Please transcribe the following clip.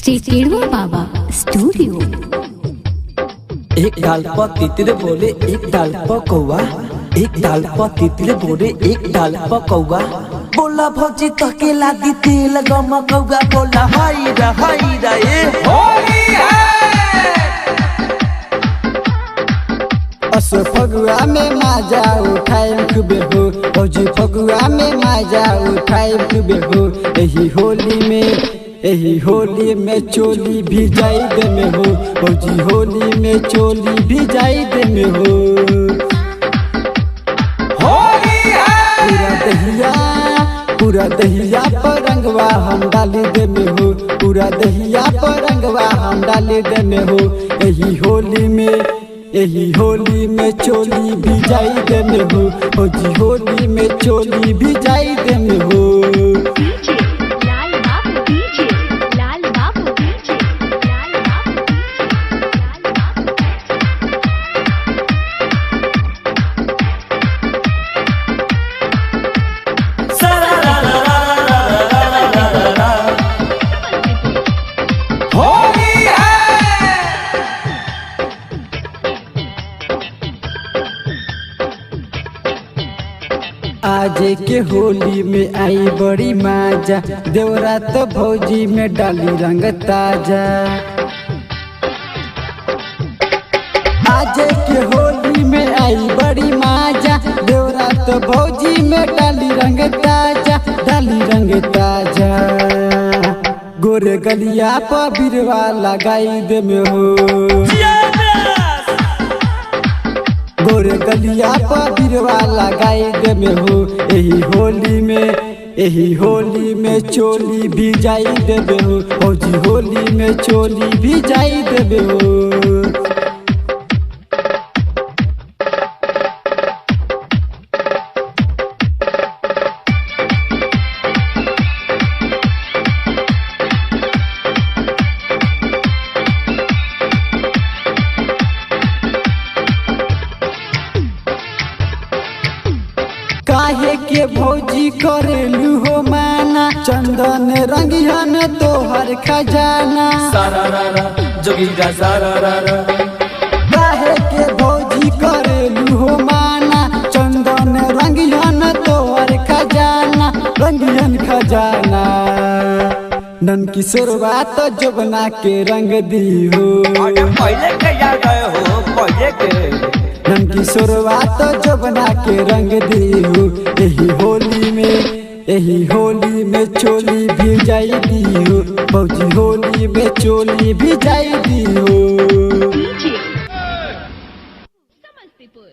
श्री टेढ़वा बाबा स्टूडियो। एक डाल पर तितली बोले एक डाल पर कौवा, एक डाल पर तितली बोले एक डाल पर कौवा। बोला भौजी तके लादी तेल गम कौवा, बोला हाय रा ए होली है। अस फगुआ में माजा उठाए खूबे हो, भौजी फगुआ में माजा उठाए खूबे हो। यही होली में चोली भी जाई दे में हो, भौजी होली में चोली भी जाई दे में हो। होली है पूरा दहिया पर रंगवा हम डाली दे में हो, पूरा दहिया पर रंगवा हम डाली दे में हो। यही होली में चोली भी जाई दे में हो, भौजी होली में चोली भी जाई दे में हो। आज के होली में आई बड़ी माजा, देवरा तो भौजी में डाली रंग ताजा। आज के होली में आई बड़ी माजा, देवरा तो भौजी में डाली रंग ताजा, डाली रंग ताजा। गोरे गलिया पर बिरवा लगाई दे में हो, गोरे गलिया पर बिरवा लगाई दे में हो। यही होली में चोली भी जाई देबे हो, भौजी होली में चोली भी जाई देबे हो। काहे के भौजी करेलू हो माना, चंदन रंगियन तोहर खजाना। जोगिंदर सारारा। काहे के भौजी करेलू हो माना, चंदन रंगियन तोहर खजाना, रंगियन खजाना। नन किशोरवा तो जबना के रंग दी हो, पहले के याद हो पहले के। नन किशोरवा तो जबना के रंग दी हो। यही होली में चोली भी जाई दी हो, भौजी होली में चोली भी जाई दी हो। समस्तीपुर।